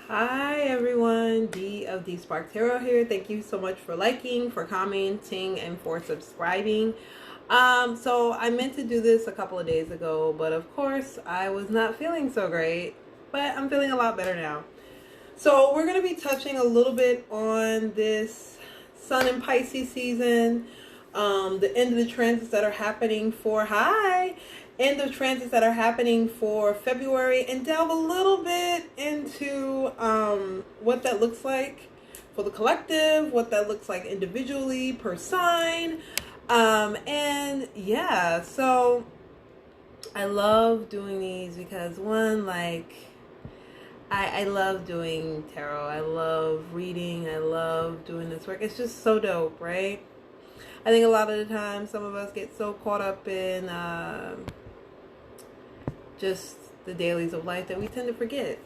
Hi everyone, Dee of deesparktarot here. Thank you so much for liking, for commenting, and for subscribing. So I meant to do this a couple of days ago, but of course I was not feeling so great, but I'm feeling a lot better now. So we're going to be touching a little bit on this Sun and Pisces season, the end of the transits that are happening for end of transits that are happening for February, and delve a little bit into what that looks like for the collective, what that looks like individually per sign. And yeah, so I love doing these because one, I love doing tarot. I love reading. I love doing this work. It's just so dope, right? I think a lot of the time some of us get so caught up in just the dailies of life that we tend to forget,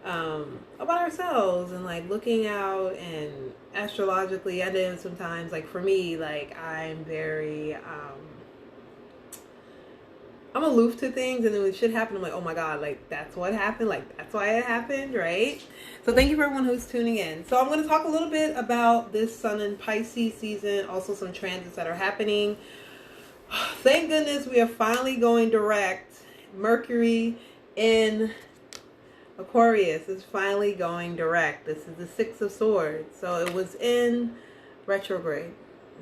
about ourselves and looking out and astrologically. I know sometimes, for me, I'm very I'm aloof to things, and then when shit happen, I'm like, oh my god, that's what happened, that's why it happened, right? So thank you for everyone who's tuning in. So I'm going to talk a little bit about this Sun and Pisces season, also some transits that are happening. Thank goodness we are finally going direct. Mercury in Aquarius is finally going direct. This is the Six of Swords. So it was in retrograde.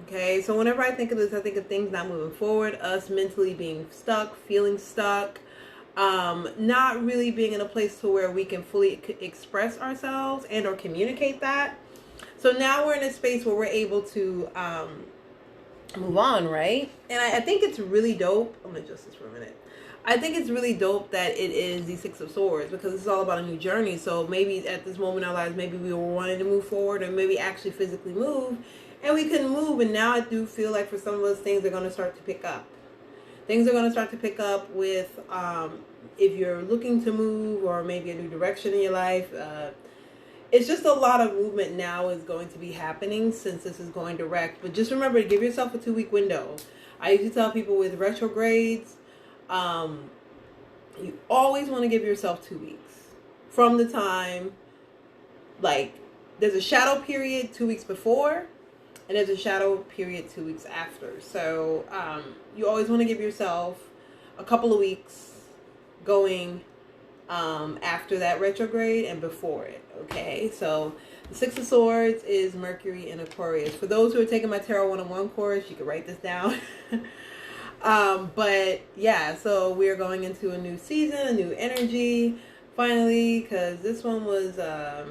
Okay, so whenever I think of this, I think of things not moving forward, us mentally being stuck, feeling stuck, not really being in a place to where we can fully express ourselves and or communicate that. So now we're in a space where we're able to move on, right? And I think it's really dope. I'm gonna adjust this for a minute. I think it's really dope that it is the Six of Swords, because it's all about a new journey. So maybe at this moment in our lives, maybe we were wanting to move forward, or maybe actually physically move, and we couldn't move. And now I do feel like for some of us, things are going to start to pick up. Things are going to start to pick up with if you're looking to move, or maybe a new direction in your life. It's just a lot of movement now is going to be happening since this is going direct. But just remember to give yourself a 2-week window. I usually tell people with retrogrades, you always want to give yourself 2 weeks from the time, there's a shadow period 2 weeks before, and there's a shadow period 2 weeks after. So you always want to give yourself a couple of weeks going after that retrograde and before it. Okay, so the Six of Swords is Mercury in Aquarius. For those who are taking my Tarot 101 course, you can write this down. But yeah, so we're going into a new season, a new energy, finally, because this one was, as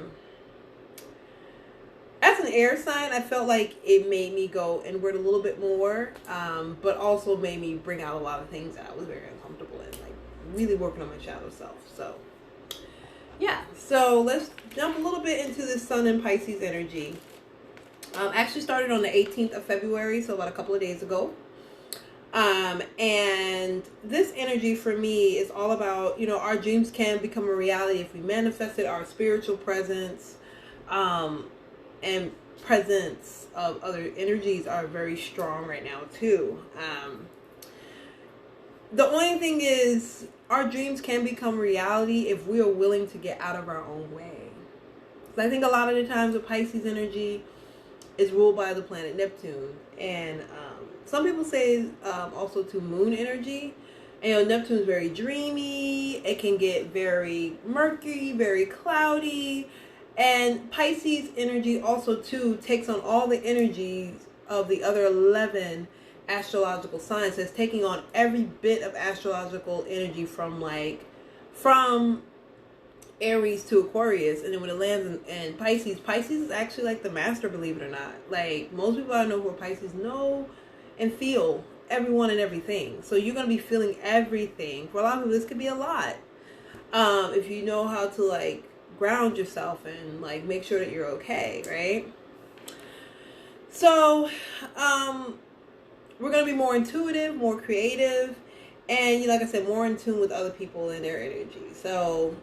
an air sign, I felt like it made me go inward a little bit more, but also made me bring out a lot of things that I was very uncomfortable in, really working on my shadow self. So yeah, so let's jump a little bit into this Sun and Pisces energy. Actually started on the 18th of February, so about a couple of days ago. And this energy for me is all about, our dreams can become a reality if we manifest it. Our spiritual presence, and presence of other energies are very strong right now too. The only thing is, our dreams can become reality if we are willing to get out of our own way. So I think a lot of the times with Pisces energy is ruled by the planet Neptune, and some people say also to moon energy. And Neptune is very dreamy. It can get very murky, very cloudy. And Pisces energy also too takes on all the energies of the other 11 astrological signs. So it's taking on every bit of astrological energy from Aries to Aquarius. And then when it lands in Pisces is actually the master, believe it or not. Most people I know who are Pisces know and feel everyone and everything. So you're going to be feeling everything. For a lot of people, this could be a lot. If you know how to ground yourself and make sure that you're okay, right? So we're going to be more intuitive, more creative, and like I said, more in tune with other people and their energy. So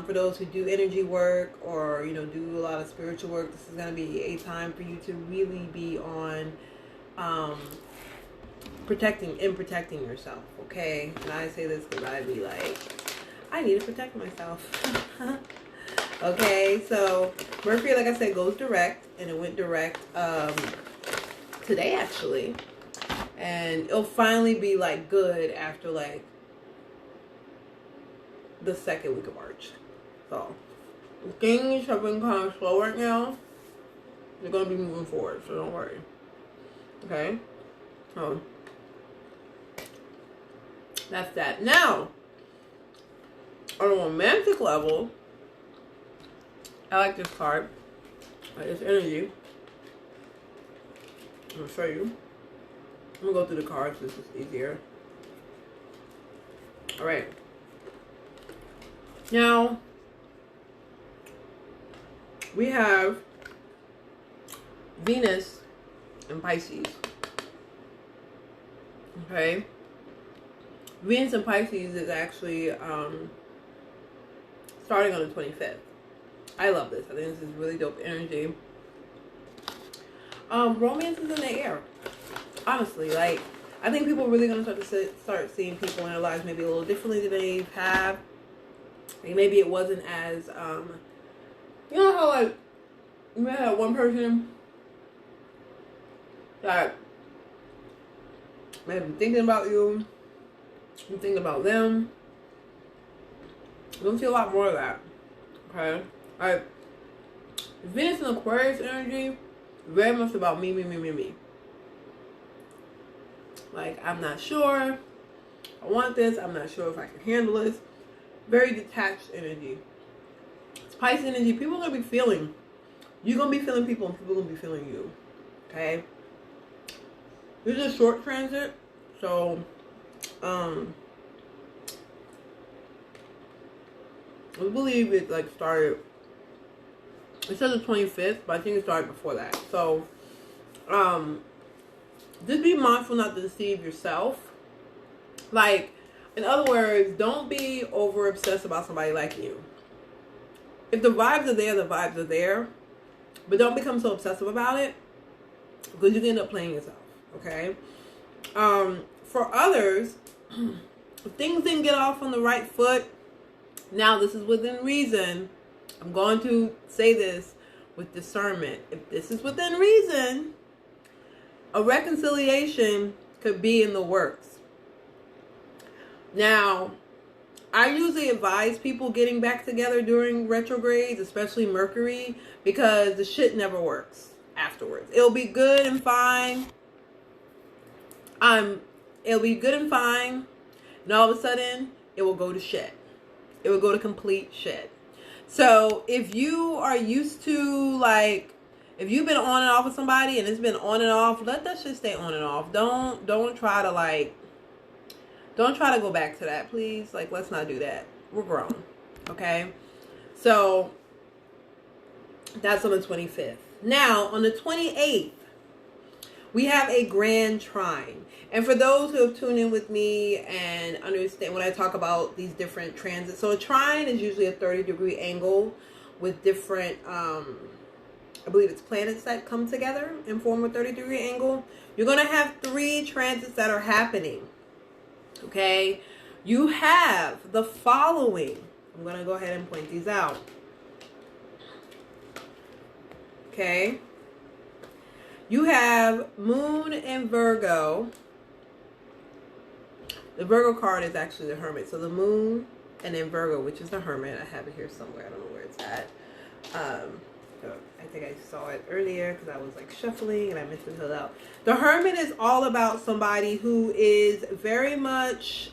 for those who do energy work, or do a lot of spiritual work, this is going to be a time for you to really be on protecting yourself. Okay, and I say this because I be I need to protect myself. Okay, so Mercury, like I said, goes direct, and it went direct today actually, and it'll finally be like good after like the second week of March. So things have been kind of slow right now. They're gonna be moving forward, so don't worry. Okay, so that's that. Now, on a romantic level, I like this card. It's energy. I'm gonna show you. I'm gonna go through the cards. This is easier. All right. Now we have Venus in Pisces. Okay. Venus in Pisces is actually starting on the 25th. I love this. I think this is really dope energy. Romance is in the air. Honestly, like, I think people are really going to start seeing people in their lives maybe a little differently than they have. Like, maybe it wasn't as, you know how, like, you may have one person that may have been thinking about you, you think about them. You're going to see a lot more of that. Okay? Alright, Venus and Aquarius energy, very much about me. Like, I'm not sure I want this. I'm not sure if I can handle this. Very detached energy. It's Pisces energy. People are going to be feeling. You're going to be feeling people, and people are going to be feeling you. Okay? This is a short transit. So, I believe it, like, started... It says the 25th, but I think it started before that. So, just be mindful not to deceive yourself. Like, in other words, don't be over obsessed about somebody liking you. If the vibes are there, the vibes are there. But don't become so obsessive about it, because you can end up playing yourself. Okay? For others, if things didn't get off on the right foot, now this is within reason. I'm going to say this with discernment. If this is within reason, a reconciliation could be in the works. Now, I usually advise people getting back together during retrogrades, especially Mercury, because the shit never works afterwards. It'll be good and fine. It'll be good and fine, and all of a sudden, it will go to shit. It will go to complete shit. So if you are used to, like, if you've been on and off with somebody and it's been on and off, let that shit stay on and off. Don't try to, like, don't try to go back to that, please. Like, let's not do that. We're grown. Okay? So that's on the 25th. Now, on the 28th, we have a grand trine. And for those who have tuned in with me and understand when I talk about these different transits, so a trine is usually a 30-degree angle with different, I believe it's planets that come together and form a 30-degree angle. You're going to have 3 transits that are happening. Okay? You have the following. I'm going to go ahead and point these out. Okay? You have Moon in Virgo. The Virgo card is actually the Hermit. So the Moon and then Virgo, which is the Hermit. I have it here somewhere. I don't know where it's at. I think I saw it earlier because I was like shuffling and I missed it out. The Hermit is all about somebody who is very much,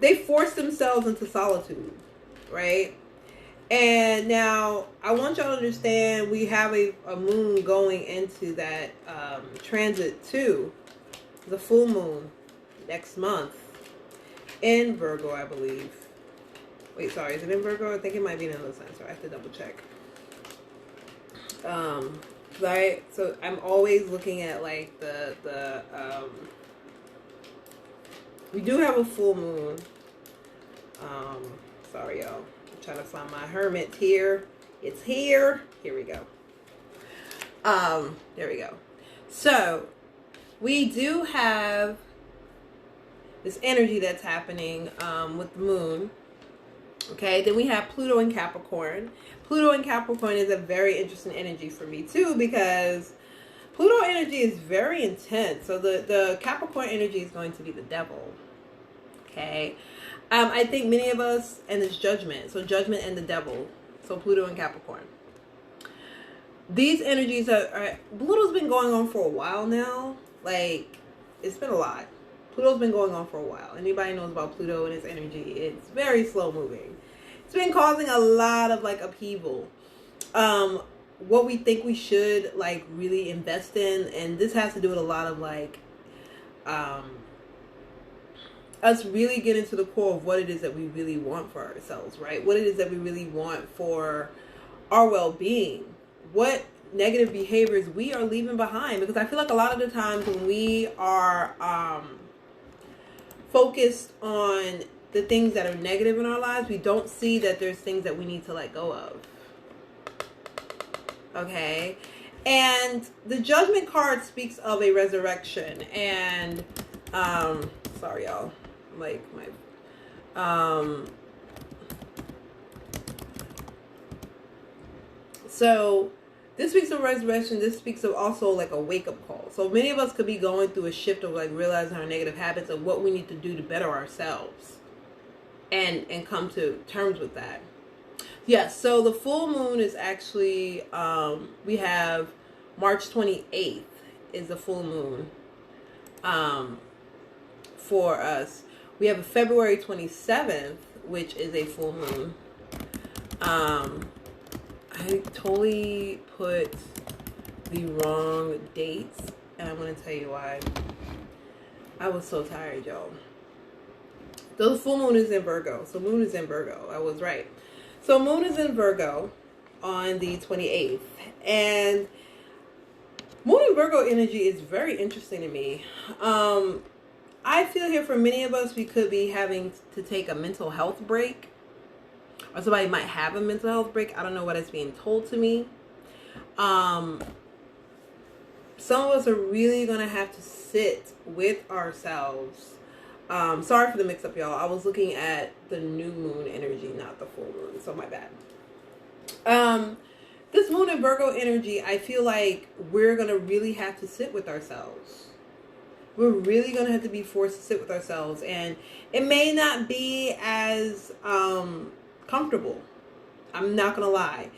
they force themselves into solitude, right? And now I want y'all to understand we have a moon going into that transit too. The full moon next month in Virgo, I believe. Wait, sorry, is it in Virgo? I think it might be in another sign, so I have to double check. Right? So I'm always looking at like we do have a full moon. Sorry, y'all. I'm trying to find my Hermit here. It's here. Here we go. There we go. So we do have this energy that's happening with the moon. Okay, then we have Pluto and Capricorn. Pluto and Capricorn is a very interesting energy for me too, because Pluto energy is very intense. So the Capricorn energy is going to be the devil. Okay, I think many of us, and it's judgment. So judgment and the devil. So Pluto and Capricorn. These energies are Pluto's been going on for a while now. Like, it's been a lot. Pluto's been going on for a while. Anybody knows about Pluto and its energy, it's very slow moving. It's been causing a lot of like upheaval. What we think we should like really invest in, and this has to do with a lot of like us really getting to the core of what it is that we really want for ourselves, right? What it is that we really want for our well-being. What negative behaviors we are leaving behind. Because I feel like a lot of the times when we are focused on the things that are negative in our lives, we don't see that there's things that we need to let go of. Okay? And the Judgment card speaks of a resurrection. And, sorry y'all. Like, so this speaks of resurrection. This speaks of also like a wake-up call. So many of us could be going through a shift of like realizing our negative habits and what we need to do to better ourselves and come to terms with that. Yes, so the full moon is actually we have March 28th is the full moon for us. We have a February 27th, which is a full moon. I totally put the wrong dates, and I'm going to tell you why. I was so tired, y'all. The full moon is in Virgo. So moon is in Virgo. I was right. So moon is in Virgo on the 28th. And moon in Virgo energy is very interesting to me. I feel here for many of us, we could be having to take a mental health break. Or somebody might have a mental health break. I don't know what is being told to me. Some of us are really going to have to sit with ourselves. Sorry for the mix-up, y'all. I was looking at the new moon energy, not the full moon. So my bad. This moon in Virgo energy, I feel like we're going to really have to sit with ourselves. We're really going to have to be forced to sit with ourselves. And it may not be as comfortable. I'm not going to lie.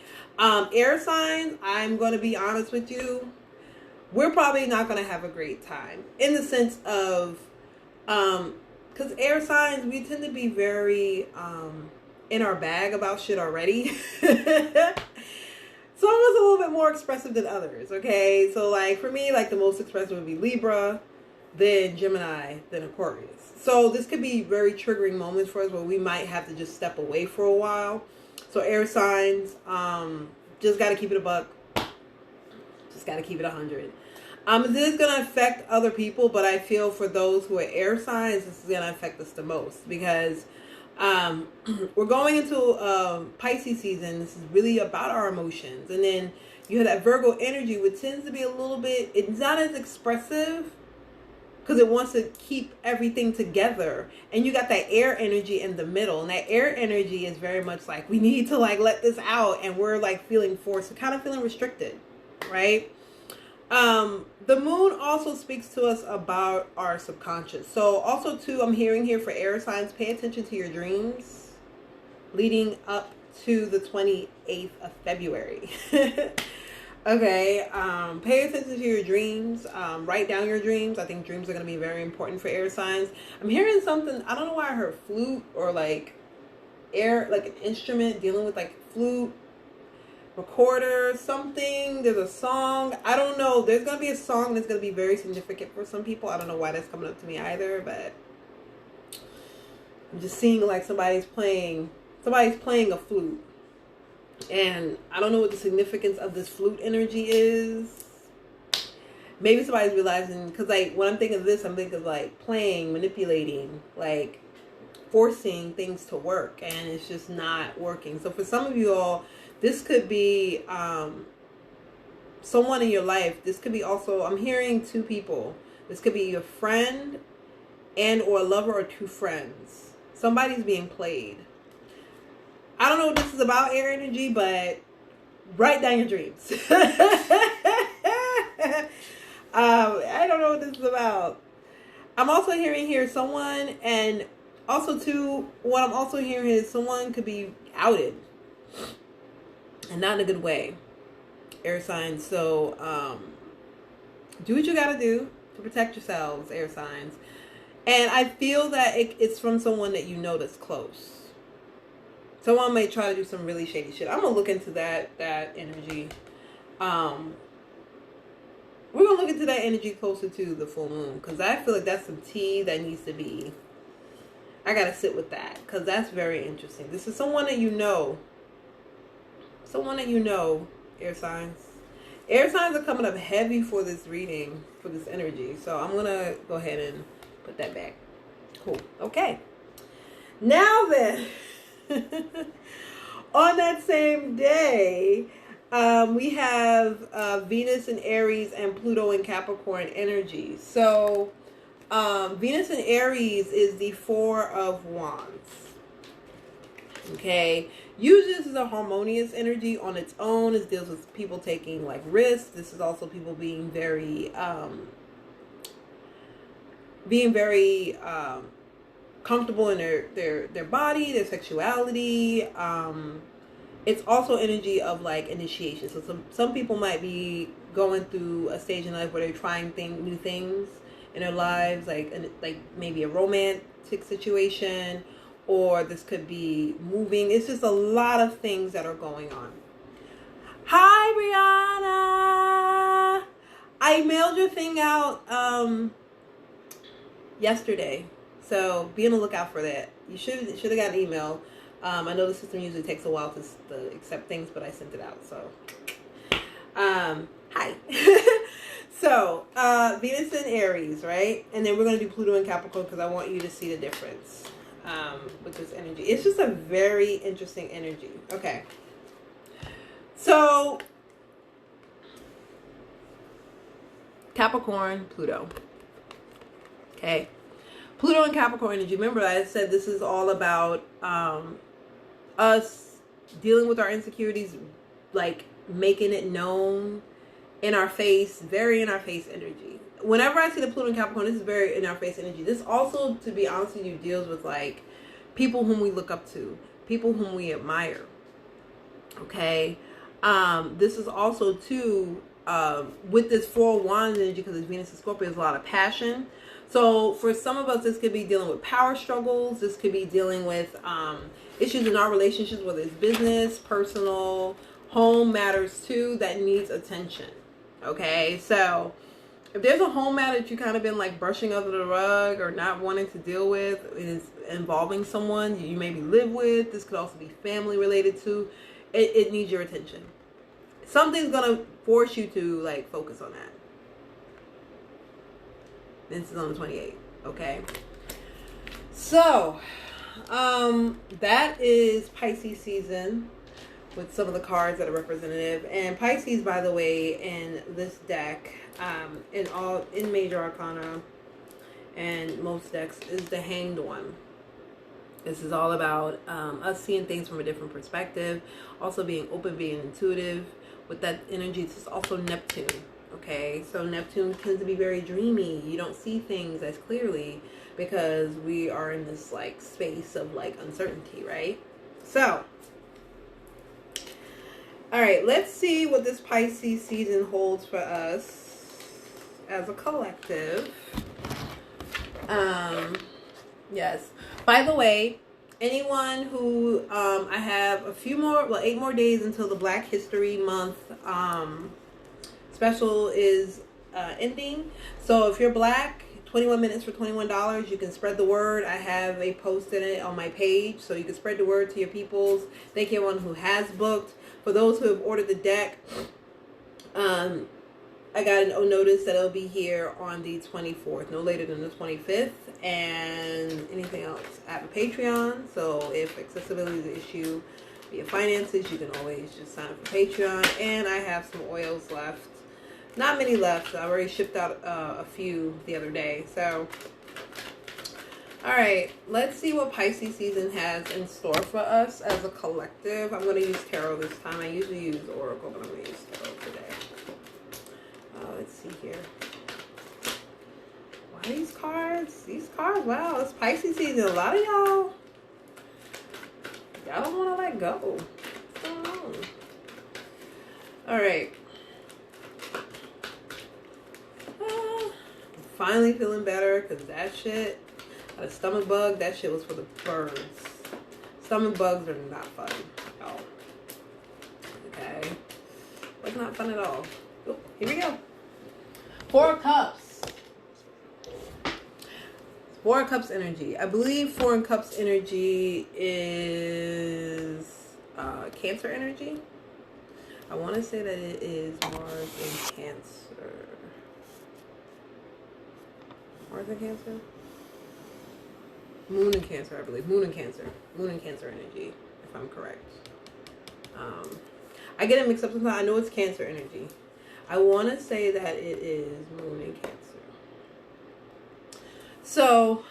Air signs, I'm going to be honest with you. We're probably not going to have a great time. In the sense of, because air signs, we tend to be very in our bag about shit already. Some of us a little bit more expressive than others, okay? So, like, for me, like, the most expressive would be Libra, then Gemini, then Aquarius. So, this could be very triggering moments for us where we might have to just step away for a while. So, air signs, just got to keep it a buck. Just got to keep it 100. This is going to affect other people, but I feel for those who are air signs, this is going to affect us the most because we're going into Pisces season. This is really about our emotions. And then you have that Virgo energy, which tends to be a little bit, it's not as expressive because it wants to keep everything together. And you got that air energy in the middle. And that air energy is very much like, we need to like let this out. And we're like feeling forced, kind of feeling restricted, right? The moon also speaks to us about our subconscious. So also too, I'm hearing here for air signs, pay attention to your dreams leading up to the 28th of February. Okay. Pay attention to your dreams. Write down your dreams. I think dreams are going to be very important for air signs. I'm hearing something. I don't know why I heard flute or like air, like an instrument dealing with like flute, recorder, something. There's a song. I don't know. There's going to be a song that's going to be very significant for some people. I don't know why that's coming up to me either, but I'm just seeing like somebody's playing a flute. And I don't know what the significance of this flute energy is. Maybe somebody's realizing, because like when I'm thinking of this, I'm thinking of like playing, manipulating, like forcing things to work, and it's just not working. So for some of you all, this could be someone in your life. This could be also, I'm hearing two people. This could be your friend and or a lover or two friends. Somebody's being played. I don't know what this is about, air energy, but write down your dreams. I don't know what this is about. I'm also hearing here someone, and also too, what I'm also hearing is someone could be outed, and not in a good way, air signs. So do what you gotta do to protect yourselves, air signs. And I feel that it's from someone that you know that's close. Someone may try to do some really shady shit. I'm gonna look into that energy. We're gonna look into that energy closer to the full moon, because I feel like that's some tea that needs to be. I gotta sit with that, because that's very interesting. This is someone that you know. Someone that you know, air signs. Air signs are coming up heavy for this reading, for this energy. So I'm gonna go ahead and put that back. Cool. Okay. Now then, on that same day, we have Venus and Aries and Pluto and Capricorn energy. So Venus and Aries is the Four of Wands. Okay. Usually this is a harmonious energy on its own. It deals with people taking like risks. This is also people being very comfortable in their body, their sexuality. It's also energy of like initiation. So some people might be going through a stage in life where they're trying new things in their lives, like maybe a romantic situation, or this could be moving. It's just a lot of things that are going on. Hi, Brianna. I mailed your thing out yesterday, so be on the lookout for that. You should have got an email. I know the system usually takes a while to accept things, but I sent it out. So, hi. So, Venus and Aries, right? And then we're going to do Pluto and Capricorn, because I want you to see the difference with this energy. It's just a very interesting energy. Okay. So, Capricorn, Pluto. Okay. Pluto and Capricorn energy. Remember, I said this is all about us dealing with our insecurities, like making it known, in our face, very in our face energy. Whenever I see the Pluto and Capricorn, this is very in our face energy. This also, to be honest with you, deals with like people whom we look up to, people whom we admire. Okay. This is also too with this Four of Wands energy, because it's Venus and Scorpio, there's a lot of passion. So for some of us, this could be dealing with power struggles. This could be dealing with issues in our relationships, whether it's business, personal, home matters too, that needs attention. Okay, so if there's a home matter that you kind of been like brushing under the rug or not wanting to deal with, it is involving someone you maybe live with. This could also be family related too. It needs your attention. Something's gonna force you to like focus on that. This is on the 28th. Okay, so that is Pisces season, with some of the cards that are representative. And Pisces, by the way, in this deck, in Major Arcana and most decks, is the Hanged One. This is all about us seeing things from a different perspective, also being open, being intuitive. With that energy, this is also Neptune. Okay, so Neptune tends to be very dreamy. You don't see things as clearly because we are in this like space of like uncertainty, right? So, all right, let's see what this Pisces season holds for us as a collective. Yes. By the way, anyone who I have 8 more days until the Black History Month special is ending. So if you're Black, 21 minutes for $21. You can spread the word. I have a post in it on my page, so you can spread the word to your peoples. Thank you everyone who has booked. For those who have ordered the deck, I got a notice that it'll be here on the 24th, no later than the 25th. And anything else? I have a Patreon, so if accessibility is an issue via finances, you can always just sign up for Patreon. And I have some oils left. Not many left. I've already shipped out a few the other day. So All right, let's see what Pisces season has in store for us as a collective. I'm going to use tarot this time. I usually use oracle, but I'm going to use tarot today. Let's see here. Why these cards? These cards, wow, it's Pisces season. A lot of y'all don't want to let go. What's going on? All right. Finally feeling better because that shit, a stomach bug, that shit was for the birds. Stomach bugs are not fun, y'all. Okay? Like, not fun at all. Oh, here we go. Four of Cups. Four of Cups energy. I believe Four of Cups energy is Cancer energy. I want to say that it is Mars in Cancer. Mars in Cancer? Moon in Cancer, I believe. Moon in Cancer. Moon in Cancer energy, if I'm correct. I get it mixed up sometimes. I know it's Cancer energy. I want to say that it is Moon in Cancer. So,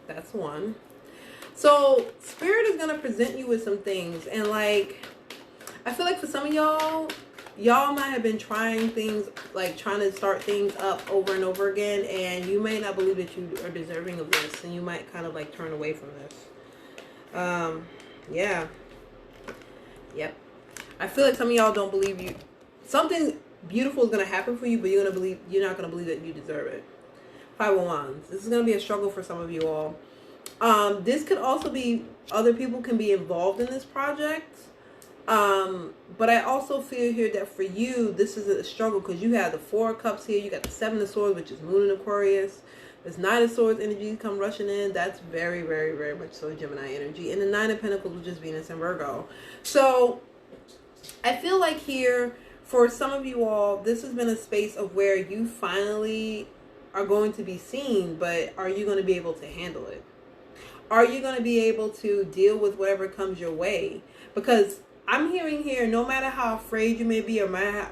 that's one. So, Spirit is going to present you with some things. And, like, I feel like for some of y'all might have been trying things, like trying to start things up over and over again, and you may not believe that you are deserving of this, and you might kind of like turn away from this. Yeah. Yep. I feel like some of y'all don't believe you. Something beautiful is going to happen for you, but you're not going to believe that you deserve it. Five of Wands. This is going to be a struggle for some of you all. This could also be, other people can be involved in this project. But I also feel here that for you, this is a struggle because you have the Four of Cups here. You got the Seven of Swords, which is Moon in Aquarius. This Nine of Swords energy come rushing in. That's very, very, very much so Gemini energy. And the Nine of Pentacles, which is Venus and Virgo. So I feel like here, for some of you all, this has been a space of where you finally are going to be seen, but are you going to be able to handle it? Are you going to be able to deal with whatever comes your way? Because I'm hearing here, no matter how afraid you may be or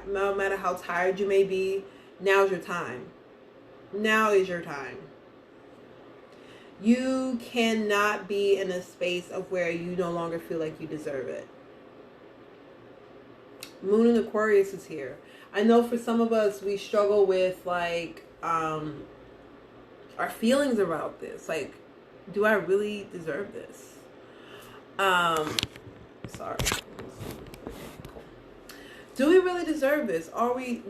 no matter how tired you may be, now's your time. Now is your time. You cannot be in a space of where you no longer feel like you deserve it. Moon in Aquarius is here. I know for some of us, we struggle with like our feelings about this. Like, do I really deserve this? Sorry. Do we really deserve this? Are we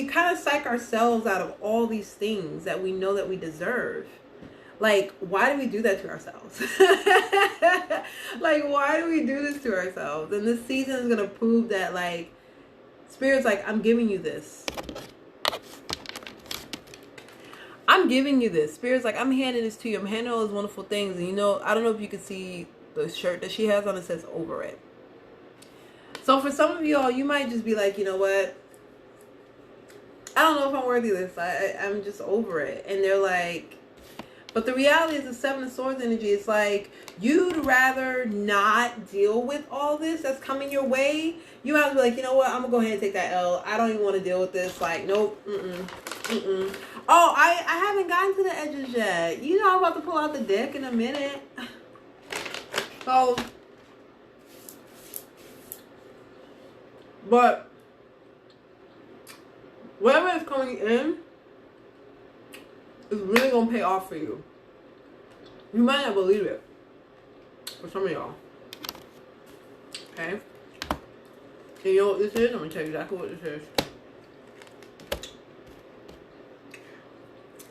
kind of psych ourselves out of all these things that we know that we deserve? Like, why do we do that to ourselves? Like, why do we do this to ourselves? And this season is going to prove that, like, Spirit's like, I'm giving you this. I'm giving you this. Spirit's like, I'm handing this to you. I'm handing all those wonderful things. And, you know, I don't know if you can see the shirt that she has on. It says over it. So for some of y'all, you might just be like, you know what? I don't know if I'm worthy of this. I'm just over it. And they're like, but the reality is the Seven of Swords energy. It's like, you'd rather not deal with all this that's coming your way. You have to be like, you know what? I'm going to go ahead and take that L. I don't even want to deal with this. Like, nope. Oh, I haven't gotten to the edges yet. You know, I'm about to pull out the deck in a minute. So, but whatever is coming in is really going to pay off for you. You might not believe it. For some of y'all. Okay? And you know what this is? I'm going to tell you exactly what this is.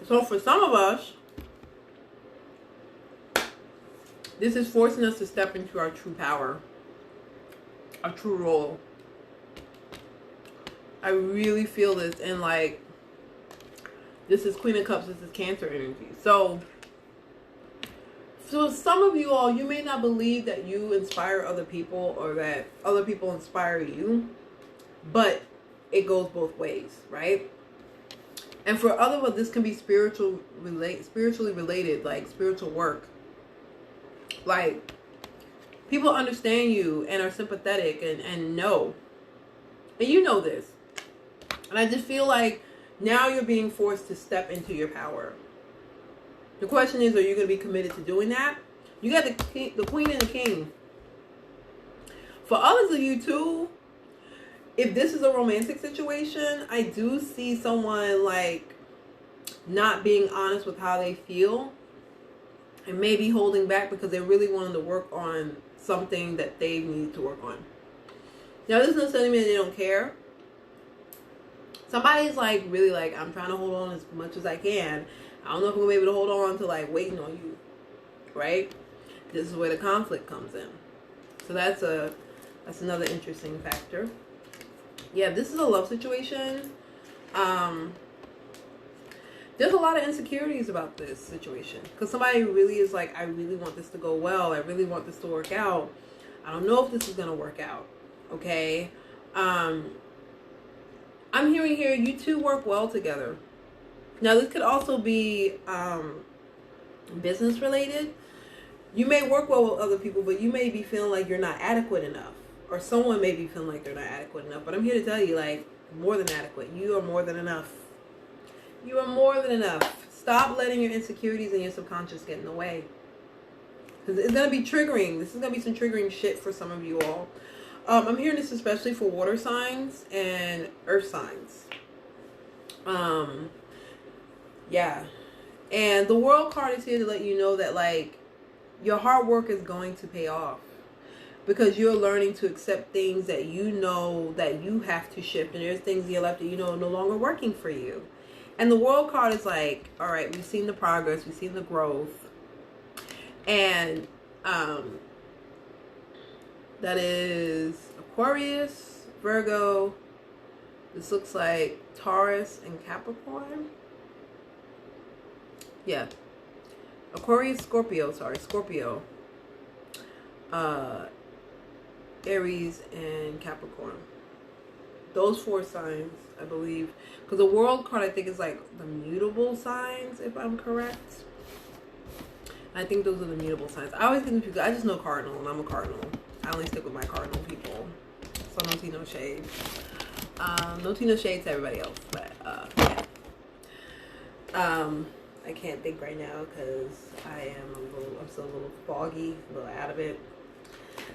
So for some of us, this is forcing us to step into our true power. Our true role. I really feel this, and like, this is Queen of Cups, this is Cancer energy. So some of you all, you may not believe that you inspire other people or that other people inspire you, but it goes both ways, right? And for other of us, this can be spiritually related, like spiritual work. Like, people understand you and are sympathetic and know. And you know this. And I just feel like now you're being forced to step into your power. The question is, are you going to be committed to doing that? You got the queen and the king. For others of you too, if this is a romantic situation, I do see someone like not being honest with how they feel and maybe holding back because they really wanted to work on something that they need to work on. Now, this doesn't necessarily mean they don't care. Somebody's like really like, I'm trying to hold on as much as I can. I don't know if I'm gonna be able to hold on to like waiting on you, right? This is where the conflict comes in. So that's another interesting factor. Yeah, this is a love situation. There's a lot of insecurities about this situation because somebody really is like, I really want this to go well. I really want this to work out. I don't know if this is gonna work out. Okay. I'm hearing here you two work well together. Now this could also be business related. You may work well with other people, but you may be feeling like you're not adequate enough, or someone may be feeling like they're not adequate enough. But I'm here to tell you, like, more than adequate. You are more than enough. You are more than enough. Stop letting your insecurities and your subconscious get in the way. Because it's going to be triggering. This is going to be some triggering shit for some of you all. I'm hearing this especially for water signs and earth signs. Yeah. And the world card is here to let you know that, like, your hard work is going to pay off. Because you're learning to accept things that you know that you have to shift. And there's things in your life that you know are no longer working for you. And the world card is like, all right, we've seen the progress. We've seen the growth. And that is Aquarius, Virgo. This looks like Taurus and Capricorn. Yeah. Aquarius, Scorpio. Aries and Capricorn. Those 4 signs, I believe. Because the world card, I think, is like the mutable signs, if I'm correct. I think those are the mutable signs. I always think people, I just know cardinal, and I'm a cardinal. I only stick with my cardinal people. So no tea, no shade. No tea, no shade to everybody else. But, yeah. I can't think right now because I'm still a little foggy, a little out of it.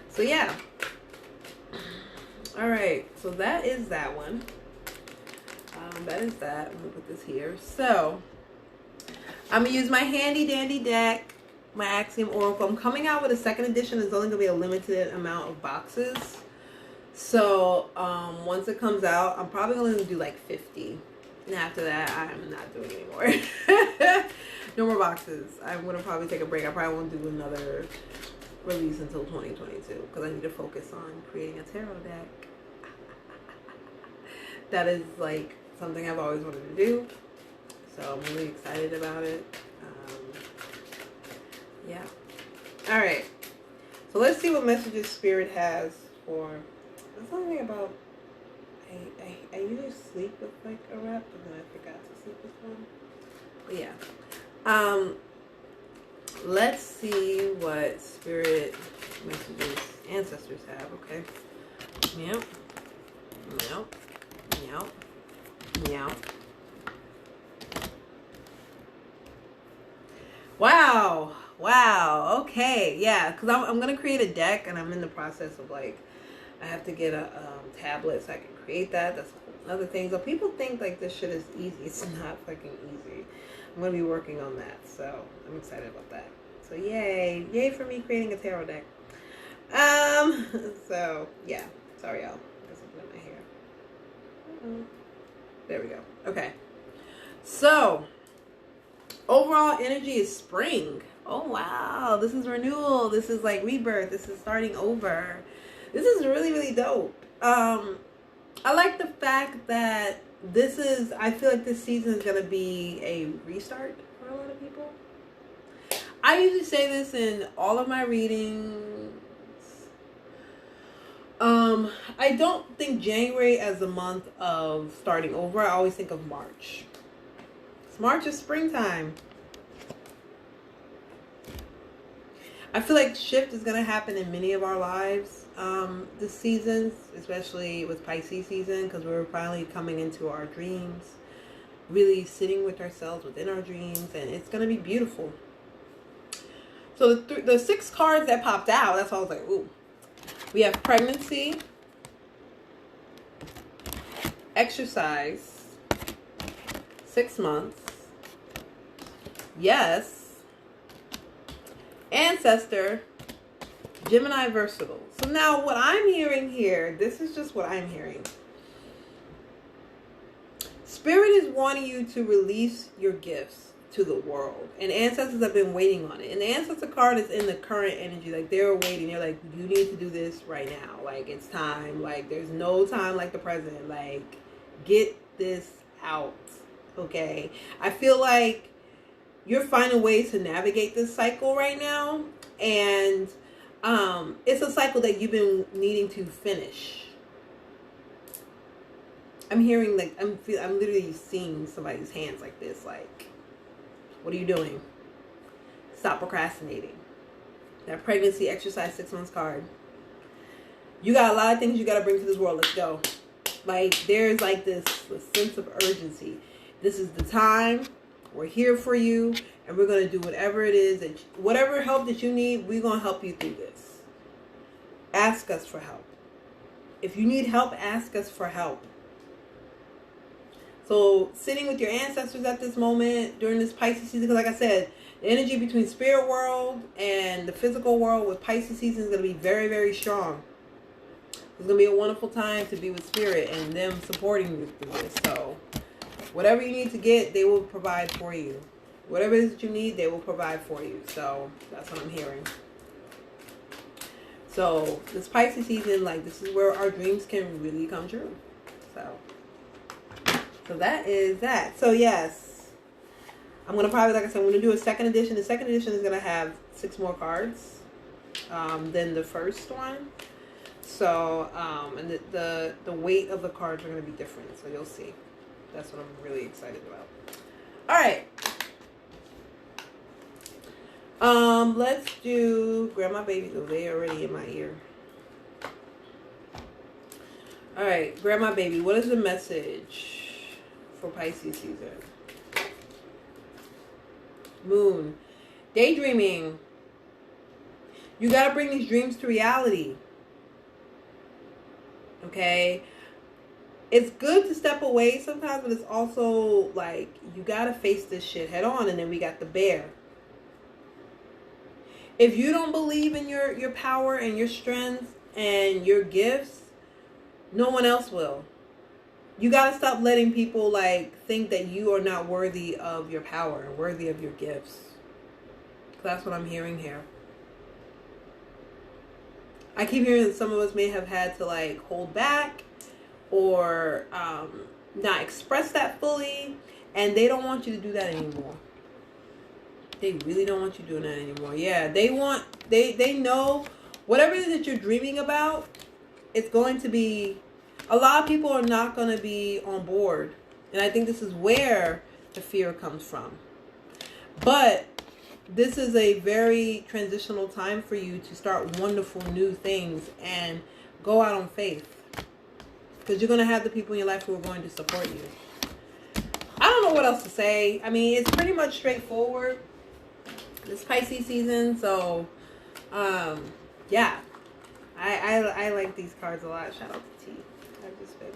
So, yeah. All right, so that is that one. That is that. I'm gonna put this here. So I'm gonna use my handy dandy deck, my Axiom Oracle. I'm coming out with a 2nd edition. There's only gonna be a limited amount of boxes. So once it comes out, I'm probably gonna do like 50. And after that, I'm not doing anymore. No more boxes. I'm gonna probably take a break. I probably won't do another release until 2022 because I need to focus on creating a tarot deck. That is like something I've always wanted to do, so I'm really excited about it. Yeah. All right, so let's see what messages Spirit has for. There's something about I usually sleep with like a wrap, but then I forgot to sleep with one. But yeah. Let's see what Spirit messages ancestors have. Okay. Yep. Yep. Yep. Yep. Wow. Wow. Okay. Yeah. Because I'm going to create a deck, and I'm in the process of like, I have to get a tablet so I can create that. That's another thing. So people think like this shit is easy. It's not fucking easy. I'm going to be working on that. So I'm excited about that. So yay. Yay for me creating a tarot deck. So yeah. Sorry, y'all. Got something in my hair. There we go. Okay. So overall energy is spring. Oh wow. This is renewal. This is like rebirth. This is starting over. This is really, really dope. I like the fact that I feel like this season is going to be a restart for a lot of people. I usually say this in all of my readings. I don't think January as a month of starting over. I always think of March. March is springtime. I feel like shift is going to happen in many of our lives this season, especially with Pisces season, because we're finally coming into our dreams. really sitting with ourselves within our dreams, and it's going to be beautiful. So the 6 cards that popped out, that's why I was like, ooh. We have pregnancy, exercise, 6 months, yes, ancestor, Gemini versatile. So now what I'm hearing here, this is just what I'm hearing. Spirit is wanting you to release your gifts to the world, and ancestors have been waiting on it. And the ancestor card is in the current energy, like they're waiting. They're like, you need to do this right now, like it's time, like there's no time like the present, like get this out. Okay, I feel like you're finding ways to navigate this cycle right now, and it's a cycle that you've been needing to finish. I'm hearing like I'm literally seeing somebody's hands like this, like, what are you doing? Stop procrastinating. That pregnancy, exercise, 6 months card. You got a lot of things you got to bring to this world. Let's go. Like, there's like this sense of urgency. This is the time. We're here for you. And we're going to do whatever it is, whatever help that you need, we're going to help you through this. Ask us for help. If you need help, ask us for help. So sitting with your ancestors at this moment during this Pisces season, because like I said, the energy between spirit world and the physical world with Pisces season is going to be very, very strong. It's going to be a wonderful time to be with spirit and them supporting you through this. So whatever you need to get, they will provide for you. Whatever it is that you need, they will provide for you. So that's what I'm hearing. So this Pisces season, like, this is where our dreams can really come true. So that is that. So yes, I'm going to probably, like I said, I'm going to do a second edition. The second edition is going to have 6 more cards than the first one. So, and the weight of the cards are going to be different. So you'll see. That's what I'm really excited about. All right. Let's do Grandma Baby. Oh, they already in my ear. All right, Grandma Baby, what is the message for Pisces season? Moon. Daydreaming. You got to bring these dreams to reality. Okay? It's good to step away sometimes, but it's also like you got to face this shit head on. And then we got the bear. If you don't believe in your power and your strength and your gifts, no one else will. You got to stop letting people like think that you are not worthy of your power and worthy of your gifts. That's what I'm hearing here. I keep hearing that some of us may have had to like hold back or not express that fully, and they don't want you to do that anymore. They really don't want you doing that anymore. Yeah, they know whatever it is that you're dreaming about, it's going to be, a lot of people are not going to be on board. And I think this is where the fear comes from. But this is a very transitional time for you to start wonderful new things and go out on faith. Because you're going to have the people in your life who are going to support you. I don't know what else to say. I mean, it's pretty much straightforward. It's Pisces season, so yeah. I like these cards a lot. Shout out to T. I've just been.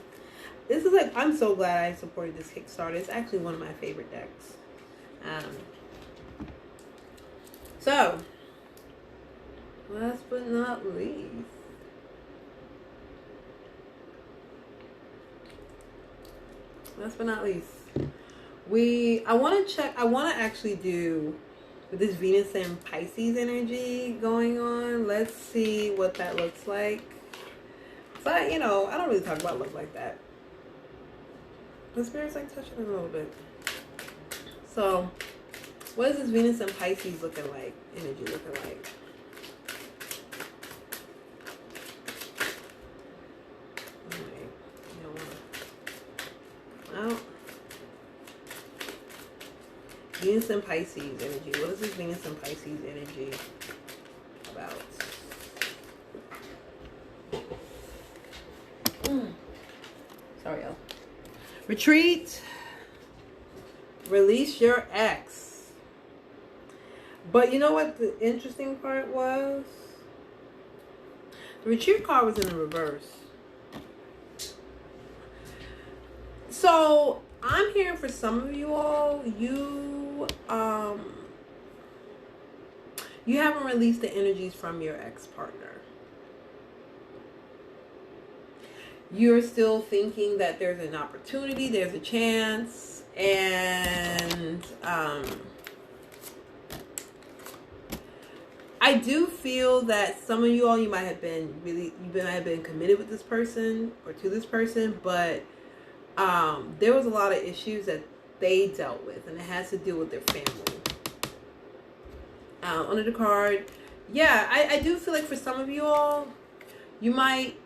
This is like, I'm so glad I supported this Kickstarter. It's actually one of my favorite decks. So, last but not least, I want to actually do, with this Venus and Pisces energy going on, let's see what that looks like. So, I don't really talk about love like that. The Spirit's like touching it a little bit. So, what is this Venus and Pisces looking like? Energy looking like? Well, Venus and Pisces energy. What is this Venus and Pisces energy about? Sorry, y'all. Retreat. Release your ex. But you know what the interesting part was? The Retreat card was in the reverse. So I'm hearing for some of you all, you haven't released the energies from your ex-partner. You're still thinking that there's an opportunity, there's a chance, and I do feel that some of you all, you might have been committed with this person or to this person, but there was a lot of issues that they dealt with, and it has to do with their family. Under the card, yeah, I do feel like for some of you all, you might,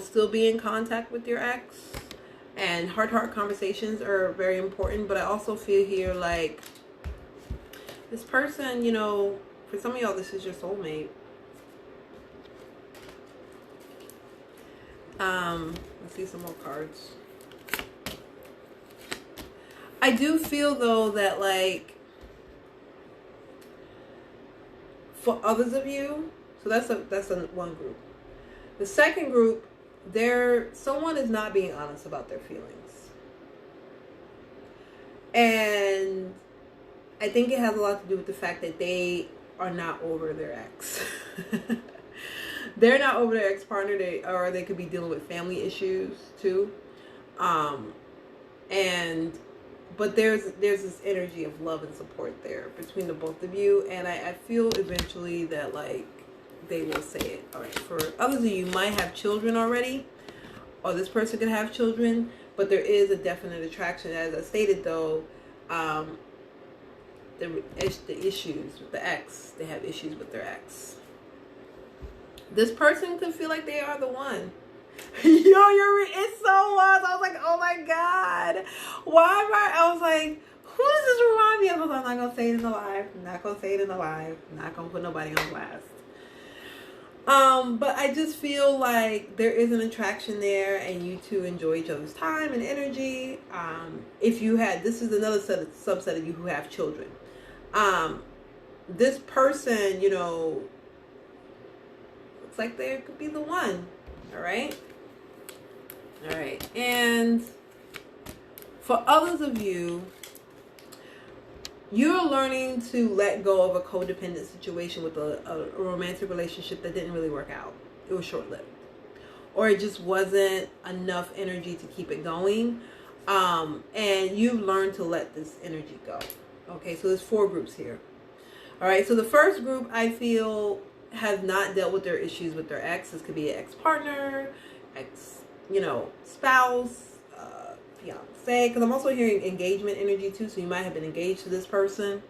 still be in contact with your ex, and heart-to-heart conversations are very important. But I also feel here like this person, for some of y'all, this is your soulmate. Let's see some more cards. I do feel though that like for others of you, so that's one group. The second group, someone is not being honest about their feelings. And I think it has a lot to do with the fact that they are not over their ex. They're not over their ex-partner, or they could be dealing with family issues too. But there's this energy of love and support there between the both of you, and I feel eventually that like they will say it. All right, for others of you might have children already, or this person could have children, but there is a definite attraction. As I stated though, the issues with the ex, they have issues with their ex. This person could feel like they are the one. It so was. I was like, oh my God. Why am I was like, who does this remind me of? I'm not going to say it in the live. Not going to say it in the live. Not going to put nobody on blast. But I just feel like there is an attraction there, and you two enjoy each other's time and energy. If you had, this is another subset of you who have children. This person, looks like they could be the one. All right. And for others of you, you're learning to let go of a codependent situation with a romantic relationship that didn't really work out. It was short-lived. Or it just wasn't enough energy to keep it going. And you've learned to let this energy go. Okay, so there's 4 groups here. All right, so the first group, I feel, has not dealt with their issues with their ex. This could be an ex-partner, spouse, fiance, because I'm also hearing engagement energy too, so you might have been engaged to this person,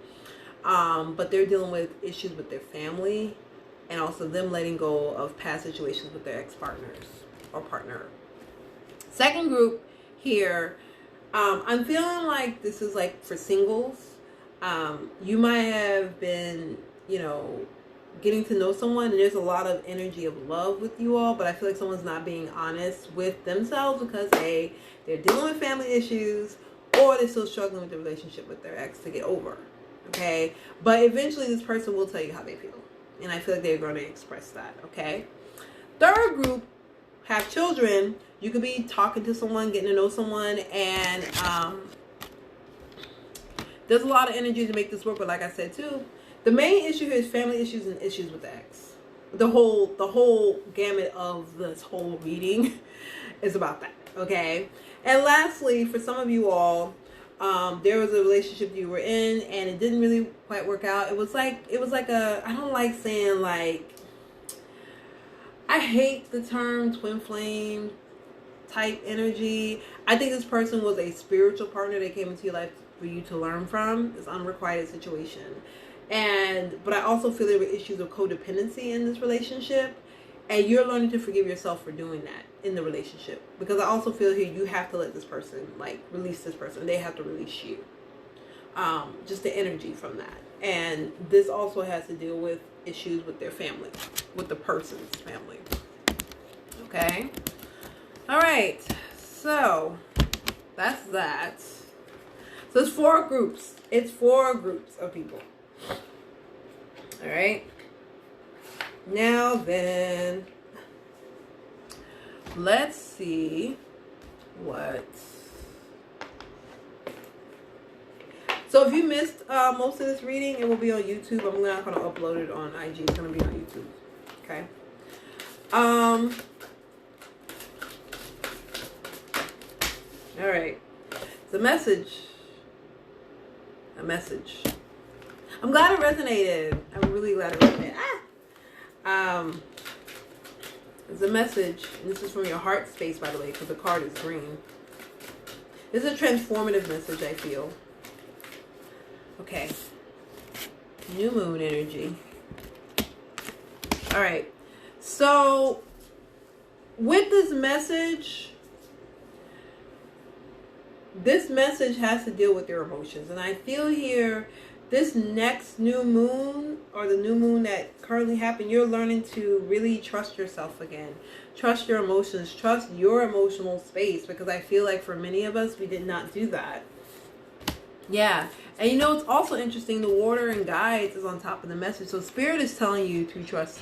but they're dealing with issues with their family, and also them letting go of past situations with their ex-partners or partner. Second group here, I'm feeling like this is like for singles. You might have been, getting to know someone, and there's a lot of energy of love with you all, but I feel like someone's not being honest with themselves because they're dealing with family issues, or they're still struggling with the relationship with their ex to get over. Okay, but eventually this person will tell you how they feel, and I feel like they're going to express that. Okay, third group have children. You could be talking to someone, getting to know someone, and there's a lot of energy to make this work, but like I said too, the main issue here is family issues and issues with the ex. The whole gamut of this whole reading is about that. Okay. And lastly, for some of you all, there was a relationship you were in and it didn't really quite work out. It was like I don't like saying like, I hate the term twin flame type energy. I think this person was a spiritual partner that came into your life for you to learn from. This unrequited situation. But I also feel there were issues of codependency in this relationship, and you're learning to forgive yourself for doing that in the relationship, because I also feel here you have to let this person, like, release this person. They have to release you. Just the energy from that. And this also has to deal with issues with their family, with the person's family. Okay. All right. So that's that. So it's 4 groups. It's 4 groups of people. All right. Now then, let's see what. So if you missed most of this reading, it will be on YouTube. I'm not going to upload it on IG. It's going to be on YouTube. Okay. All right. It's a message. A message. I'm glad it resonated. I'm really glad it resonated. It's a message. And this is from your heart space, by the way, because the card is green. This is a transformative message, I feel. Okay. New moon energy. All right. So, with this message has to deal with your emotions. And I feel here, this next new moon, or the new moon that currently happened, you're learning to really trust yourself again. Trust your emotions. Trust your emotional space. Because I feel like for many of us, we did not do that. Yeah. And you know, it's also interesting, the water and guides is on top of the message. So Spirit is telling you to trust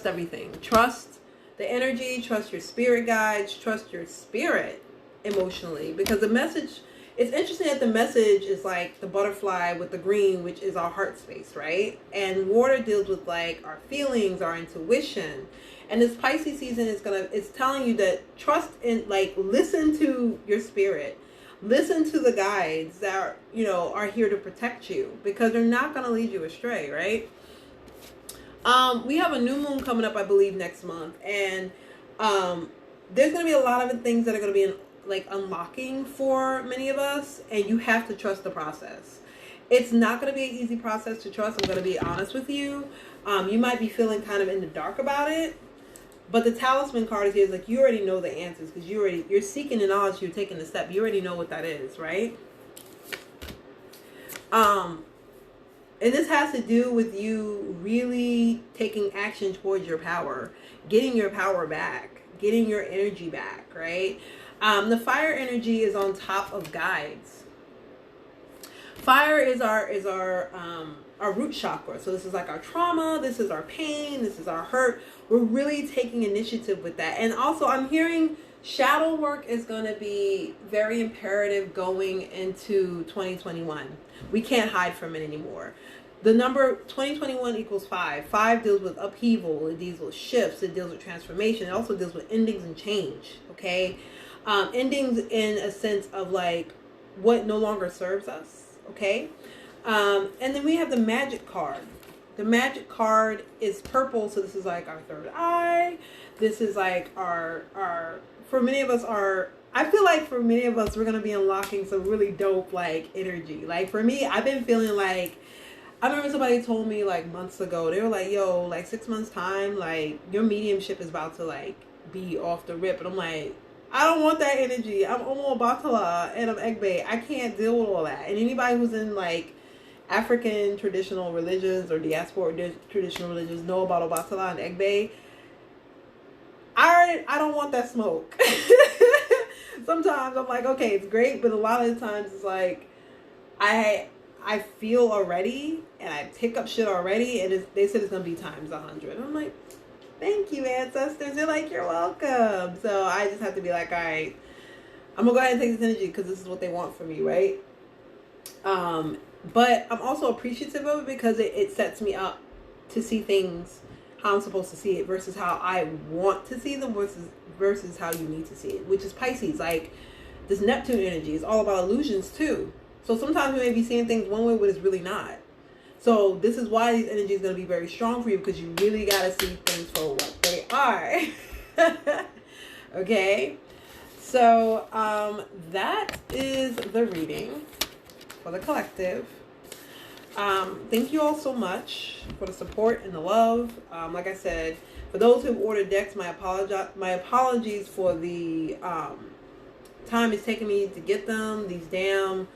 everything. Trust the energy, trust your spirit guides, trust your spirit emotionally. Because the message, it's interesting that the message is like the butterfly with the green, which is our heart space, right? And water deals with like our feelings, our intuition. And this Pisces season it's telling you that trust in, like, listen to your spirit. Listen to the guides that are, are here to protect you, because they're not going to lead you astray, right? We have a new moon coming up, I believe, next month. And there's going to be a lot of things that are going to be unlocking for many of us. And you have to trust the process. It's not going to be an easy process to trust. I'm going to be honest with you. You might be feeling kind of in the dark about it. But the Talisman card is here. It's like you already know the answers, because you're seeking the knowledge. You're taking the step. You already know what that is, right? And this has to do with you really taking action towards your power, getting your power back, getting your energy back, right? The fire energy is on top of guides. Fire is our root chakra. So this is like our trauma. This is our pain. This is our hurt. We're really taking initiative with that. And also I'm hearing shadow work is going to be very imperative going into 2021. We can't hide from it anymore. The number 2021 equals 5. 5 deals with upheaval. It deals with shifts. It deals with transformation. It also deals with endings and change. Okay. Endings in a sense of like what no longer serves us. Okay. And then we have the magic card. The magic card is purple, so this is like our third eye. This is like our for many of us, I feel like for many of us, we're going to be unlocking some really dope, like, energy. Like, for me, I've been feeling like, I remember somebody told me, like, months ago, they were like, yo, like, 6 months time, like, your mediumship is about to, like, be off the rip. And I'm like, I don't want that energy. I'm Omo Batala and I'm Egbe. I can't deal with all that. And anybody who's in, like, African traditional religions or diaspora traditional religions know about Obatala and Egbe. I don't want that smoke. Sometimes I'm like, okay, it's great, but a lot of the times it's like I feel already and I pick up shit already, and they said it's gonna be times 100. I'm like, thank you, ancestors. They're like, you're welcome. So I just have to be like, all right, I'm gonna go ahead and take this energy because this is what they want from me, right? But I'm also appreciative of it because it sets me up to see things how I'm supposed to see it versus how I want to see them versus how you need to see it, which is Pisces. Like, this Neptune energy is all about illusions too. So sometimes we may be seeing things one way, but it's really not. So this is why these energies going to be very strong for you, because you really got to see things for what they are. Okay. So that is the reading for the collective. Thank you all so much for the support and the love. Like I said, for those who've ordered decks, my apologies for the time it's taken me to get them. These damn,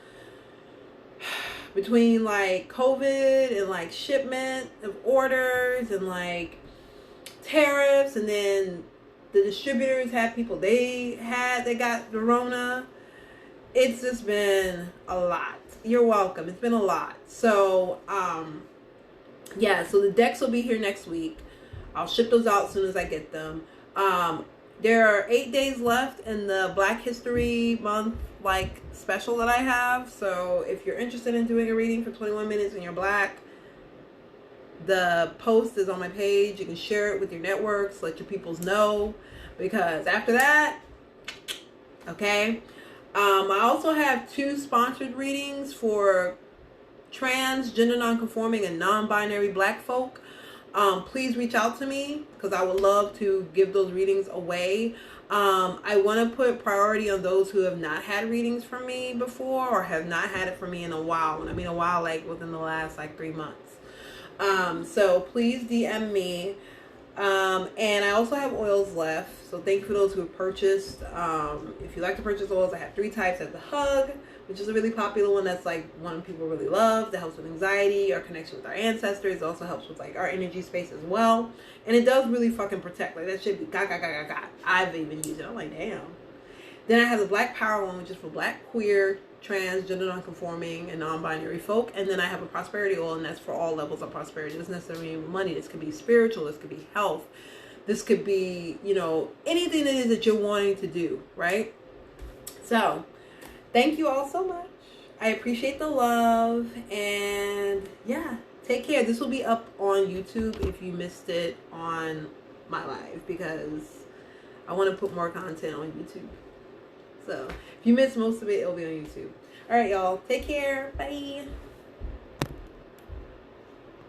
between like COVID and like shipment of orders and like tariffs, and then the distributors had people they got the Rona. it's just been a lot. You're welcome. It's been a lot. So, yeah, so the decks will be here next week. I'll ship those out as soon as I get them. There are 8 days left in the Black History Month like special that I have. So if you're interested in doing a reading for 21 minutes and you're Black, the post is on my page. You can share it with your networks, let your peoples know, because after that, okay. I also have 2 sponsored readings for trans, gender non-conforming, and non-binary Black folk. Please reach out to me because I would love to give those readings away. I want to put priority on those who have not had readings from me before or have not had it from me in a while. And I mean a while, like within the last 3 months. So please DM me. And I also have oils left. So thank you for those who have purchased. If you like to purchase oils, I have 3 types. I have the Hug, which is a really popular one that's like one people really love, that helps with anxiety, our connection with our ancestors. It also helps with like our energy space as well. And it does really fucking protect. Like that shit be ga. I've even used it. I'm like, damn. Then I have the Black Power one, which is for Black, queer, trans, gender non-conforming, and non-binary folk. And then I have a prosperity oil, and that's for all levels of prosperity. It doesn't necessarily mean money. This could be spiritual. This could be health. This could be, anything that is that you're wanting to do, right? So thank you all so much. I appreciate the love. And yeah, take care. This will be up on YouTube if you missed it on my live, because I want to put more content on YouTube. So if you missed most of it, it'll be on YouTube. All right, y'all. Take care. Bye.